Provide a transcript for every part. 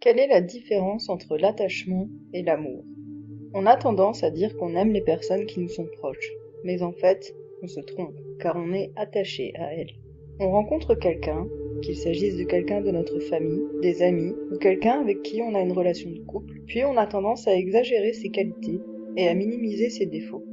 Quelle est la différence entre l'attachement et l'amour? On a tendance à dire qu'on aime les personnes qui nous sont proches, mais en fait, on se trompe, car on est attaché à elles. On rencontre quelqu'un, qu'il s'agisse de quelqu'un de notre famille, des amis, ou quelqu'un avec qui on a une relation de couple, puis on a tendance à exagérer ses qualités et à minimiser ses défauts.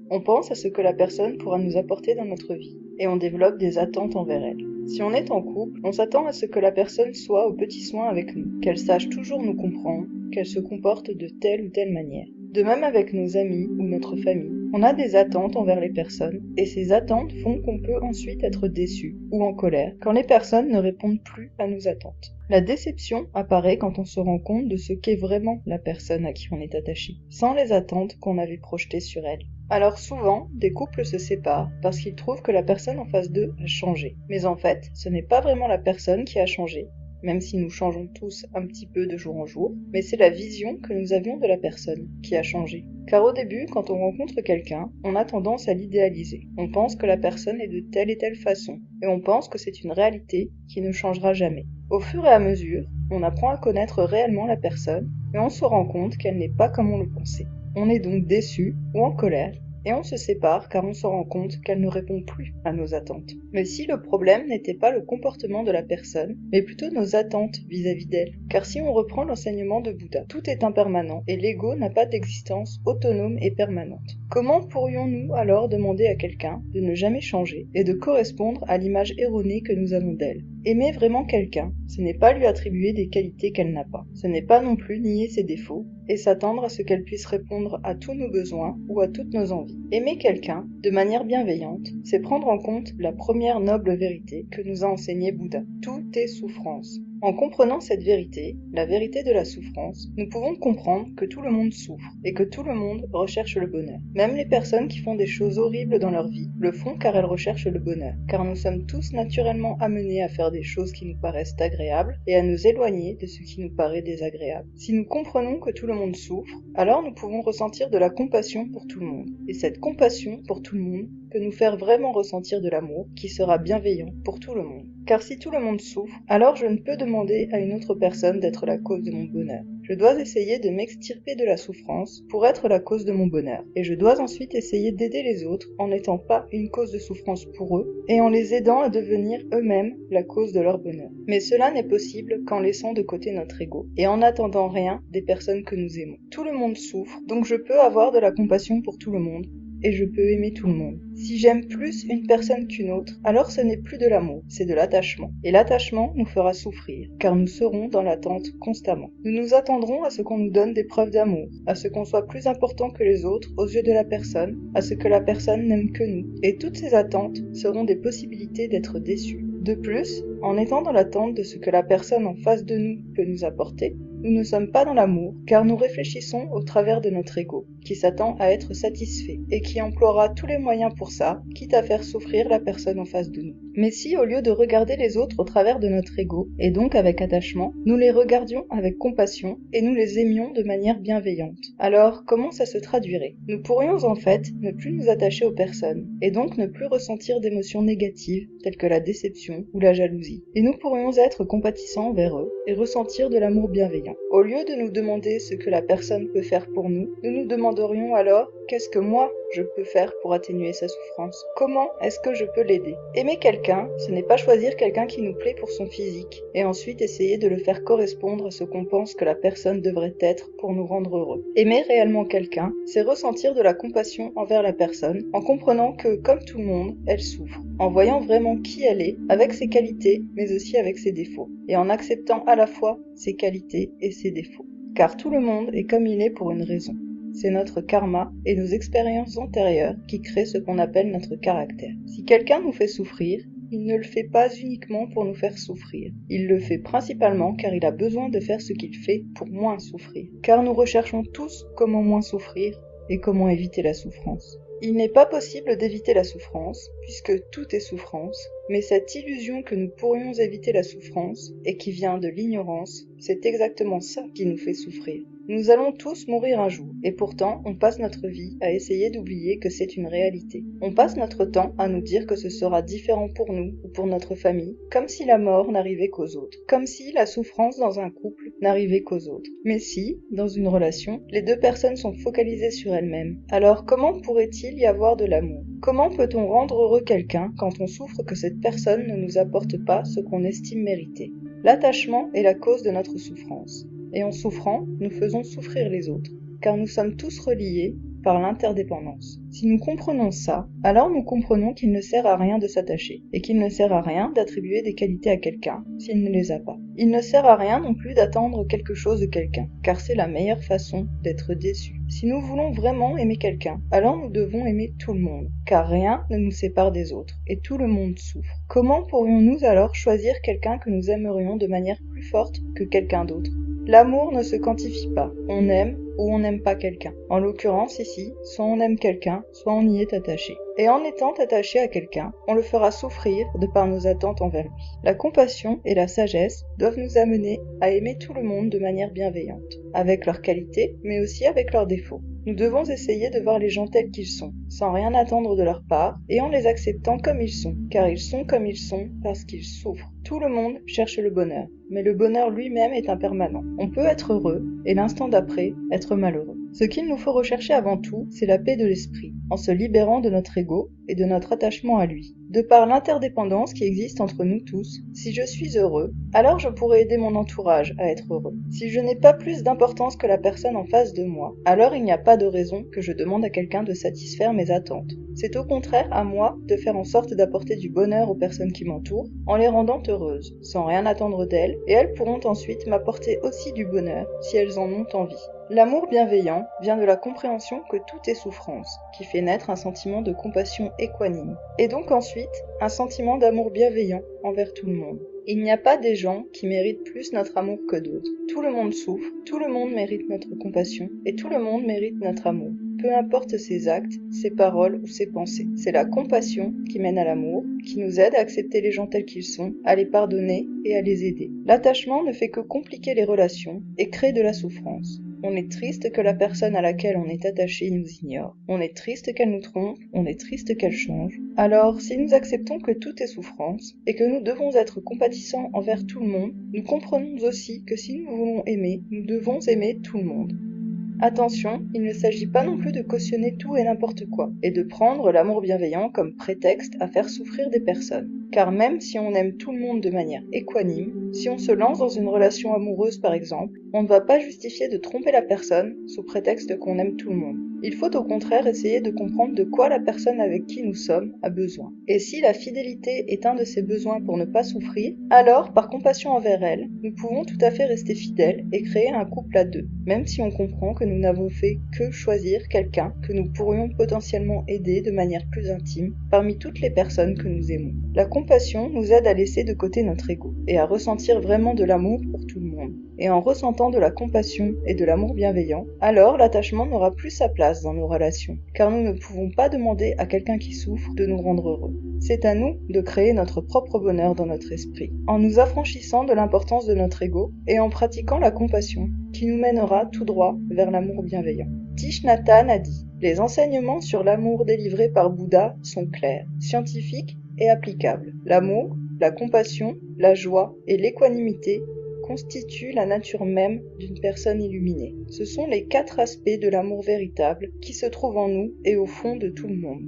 On pense à ce que la personne pourra nous apporter dans notre vie, et on développe des attentes envers elle. Si on est en couple, on s'attend à ce que la personne soit aux petits soins avec nous, qu'elle sache toujours nous comprendre, qu'elle se comporte de telle ou telle manière. De même avec nos amis ou notre famille, on a des attentes envers les personnes, et ces attentes font qu'on peut ensuite être déçu ou en colère quand les personnes ne répondent plus à nos attentes. La déception apparaît quand on se rend compte de ce qu'est vraiment la personne à qui on est attaché, sans les attentes qu'on avait projetées sur elle. Alors souvent, des couples se séparent parce qu'ils trouvent que la personne en face d'eux a changé. Mais en fait, ce n'est pas vraiment la personne qui a changé, même si nous changeons tous un petit peu de jour en jour, mais c'est la vision que nous avions de la personne qui a changé. Car au début, quand on rencontre quelqu'un, on a tendance à l'idéaliser. On pense que la personne est de telle et telle façon, et on pense que c'est une réalité qui ne changera jamais. Au fur et à mesure, on apprend à connaître réellement la personne, et on se rend compte qu'elle n'est pas comme on le pensait. On est donc déçu ou en colère, et on se sépare car on se rend compte qu'elle ne répond plus à nos attentes. Mais si le problème n'était pas le comportement de la personne, mais plutôt nos attentes vis-à-vis d'elle. Car si on reprend l'enseignement de Bouddha, tout est impermanent et l'ego n'a pas d'existence autonome et permanente. Comment pourrions-nous alors demander à quelqu'un de ne jamais changer et de correspondre à l'image erronée que nous avons d'elle? Aimer vraiment quelqu'un, ce n'est pas lui attribuer des qualités qu'elle n'a pas. Ce n'est pas non plus nier ses défauts et s'attendre à ce qu'elle puisse répondre à tous nos besoins ou à toutes nos envies. Aimer quelqu'un, de manière bienveillante, c'est prendre en compte la première noble vérité que nous a enseignée Bouddha. Tout est souffrance. En comprenant cette vérité, la vérité de la souffrance, nous pouvons comprendre que tout le monde souffre et que tout le monde recherche le bonheur. Même les personnes qui font des choses horribles dans leur vie le font car elles recherchent le bonheur. Car nous sommes tous naturellement amenés à faire des choses qui nous paraissent agréables et à nous éloigner de ce qui nous paraît désagréable. Si nous comprenons que tout le monde souffre, alors nous pouvons ressentir de la compassion pour tout le monde. Et cette compassion pour tout le monde peut nous faire vraiment ressentir de l'amour qui sera bienveillant pour tout le monde. Car si tout le monde souffre, alors je ne peux demander à une autre personne d'être la cause de mon bonheur. Je dois essayer de m'extirper de la souffrance pour être la cause de mon bonheur. Et je dois ensuite essayer d'aider les autres en n'étant pas une cause de souffrance pour eux et en les aidant à devenir eux-mêmes la cause de leur bonheur. Mais cela n'est possible qu'en laissant de côté notre ego et en n'attendant rien des personnes que nous aimons. Tout le monde souffre, donc je peux avoir de la compassion pour tout le monde. Et je peux aimer tout le monde. Si j'aime plus une personne qu'une autre, alors ce n'est plus de l'amour, c'est de l'attachement. Et l'attachement nous fera souffrir, car nous serons dans l'attente constamment. Nous nous attendrons à ce qu'on nous donne des preuves d'amour, à ce qu'on soit plus important que les autres aux yeux de la personne, à ce que la personne n'aime que nous. Et toutes ces attentes seront des possibilités d'être déçus. De plus, en étant dans l'attente de ce que la personne en face de nous peut nous apporter, nous ne sommes pas dans l'amour, car nous réfléchissons au travers de notre ego, qui s'attend à être satisfait, et qui emploiera tous les moyens pour ça, quitte à faire souffrir la personne en face de nous. Mais si, au lieu de regarder les autres au travers de notre ego, et donc avec attachement, nous les regardions avec compassion, et nous les aimions de manière bienveillante, alors comment ça se traduirait? Nous pourrions en fait ne plus nous attacher aux personnes, et donc ne plus ressentir d'émotions négatives, telles que la déception ou la jalousie. Et nous pourrions être compatissants envers eux, et ressentir de l'amour bienveillant. Au lieu de nous demander ce que la personne peut faire pour nous, nous nous demanderions alors qu'est-ce que moi je peux faire pour atténuer sa souffrance? Comment est-ce que je peux l'aider? Aimer quelqu'un, ce n'est pas choisir quelqu'un qui nous plaît pour son physique et ensuite essayer de le faire correspondre à ce qu'on pense que la personne devrait être pour nous rendre heureux. Aimer réellement quelqu'un, c'est ressentir de la compassion envers la personne en comprenant que, comme tout le monde, elle souffre, en voyant vraiment qui elle est, avec ses qualités mais aussi avec ses défauts, et en acceptant à la fois ses qualités et ses défauts. Car tout le monde est comme il est pour une raison. C'est notre karma et nos expériences antérieures qui créent ce qu'on appelle notre caractère. Si quelqu'un nous fait souffrir, il ne le fait pas uniquement pour nous faire souffrir. Il le fait principalement car il a besoin de faire ce qu'il fait pour moins souffrir. Car nous recherchons tous comment moins souffrir et comment éviter la souffrance. Il n'est pas possible d'éviter la souffrance, puisque tout est souffrance, mais cette illusion que nous pourrions éviter la souffrance et qui vient de l'ignorance, c'est exactement ça qui nous fait souffrir. Nous allons tous mourir un jour, et pourtant on passe notre vie à essayer d'oublier que c'est une réalité. On passe notre temps à nous dire que ce sera différent pour nous ou pour notre famille, comme si la mort n'arrivait qu'aux autres, comme si la souffrance dans un couple n'arrivait qu'aux autres. Mais si, dans une relation, les deux personnes sont focalisées sur elles-mêmes, alors comment pourrait-il y avoir de l'amour ? Comment peut-on rendre heureux quelqu'un quand on souffre que cette personne ne nous apporte pas ce qu'on estime mériter ? L'attachement est la cause de notre souffrance. Et en souffrant, nous faisons souffrir les autres, car nous sommes tous reliés par l'interdépendance. Si nous comprenons ça, alors nous comprenons qu'il ne sert à rien de s'attacher, et qu'il ne sert à rien d'attribuer des qualités à quelqu'un s'il ne les a pas. Il ne sert à rien non plus d'attendre quelque chose de quelqu'un, car c'est la meilleure façon d'être déçu. Si nous voulons vraiment aimer quelqu'un, alors nous devons aimer tout le monde, car rien ne nous sépare des autres, et tout le monde souffre. Comment pourrions-nous alors choisir quelqu'un que nous aimerions de manière plus forte que quelqu'un d'autre ? L'amour ne se quantifie pas. On aime ou on n'aime pas quelqu'un. En l'occurrence ici, soit on aime quelqu'un, soit on y est attaché. Et en étant attaché à quelqu'un, on le fera souffrir de par nos attentes envers lui. La compassion et la sagesse doivent nous amener à aimer tout le monde de manière bienveillante, avec leurs qualités, mais aussi avec leurs défauts. Nous devons essayer de voir les gens tels qu'ils sont, sans rien attendre de leur part, et en les acceptant comme ils sont, car ils sont comme ils sont parce qu'ils souffrent. Tout le monde cherche le bonheur, mais le bonheur lui-même est impermanent. On peut être heureux, et l'instant d'après, être malheureux. Ce qu'il nous faut rechercher avant tout, c'est la paix de l'esprit, en se libérant de notre ego et de notre attachement à lui. De par l'interdépendance qui existe entre nous tous, si je suis heureux, alors je pourrai aider mon entourage à être heureux. Si je n'ai pas plus d'importance que la personne en face de moi, alors il n'y a pas de raison que je demande à quelqu'un de satisfaire mes attentes. C'est au contraire à moi de faire en sorte d'apporter du bonheur aux personnes qui m'entourent, en les rendant heureuses, sans rien attendre d'elles, et elles pourront ensuite m'apporter aussi du bonheur si elles en ont envie. L'amour bienveillant vient de la compréhension que tout est souffrance, qui fait naître un sentiment de compassion équanime, et donc ensuite un sentiment d'amour bienveillant envers tout le monde. Il n'y a pas des gens qui méritent plus notre amour que d'autres. Tout le monde souffre, tout le monde mérite notre compassion, et tout le monde mérite notre amour. Peu importe ses actes, ses paroles ou ses pensées. C'est la compassion qui mène à l'amour, qui nous aide à accepter les gens tels qu'ils sont, à les pardonner et à les aider. L'attachement ne fait que compliquer les relations et créer de la souffrance. On est triste que la personne à laquelle on est attaché nous ignore. On est triste qu'elle nous trompe, on est triste qu'elle change. Alors, si nous acceptons que tout est souffrance, et que nous devons être compatissants envers tout le monde, nous comprenons aussi que si nous voulons aimer, nous devons aimer tout le monde. Attention, il ne s'agit pas non plus de cautionner tout et n'importe quoi, et de prendre l'amour bienveillant comme prétexte à faire souffrir des personnes. Car même si on aime tout le monde de manière équanime, si on se lance dans une relation amoureuse par exemple, on ne va pas justifier de tromper la personne sous prétexte qu'on aime tout le monde. Il faut au contraire essayer de comprendre de quoi la personne avec qui nous sommes a besoin. Et si la fidélité est un de ses besoins pour ne pas souffrir, alors par compassion envers elle, nous pouvons tout à fait rester fidèles et créer un couple à deux, même si on comprend que nous n'avons fait que choisir quelqu'un que nous pourrions potentiellement aider de manière plus intime parmi toutes les personnes que nous aimons. La compassion nous aide à laisser de côté notre ego et à ressentir vraiment de l'amour pour tout le monde. Et en ressentant de la compassion et de l'amour bienveillant, alors l'attachement n'aura plus sa place dans nos relations, car nous ne pouvons pas demander à quelqu'un qui souffre de nous rendre heureux. C'est à nous de créer notre propre bonheur dans notre esprit, en nous affranchissant de l'importance de notre ego et en pratiquant la compassion, qui nous mènera tout droit vers l'amour bienveillant. Thich Nhat Hanh a dit « Les enseignements sur l'amour délivrés par Bouddha sont clairs, scientifiques et applicables. L'amour, la compassion, la joie et l'équanimité constituent la nature même d'une personne illuminée. Ce sont les 4 aspects de l'amour véritable qui se trouvent en nous et au fond de tout le monde.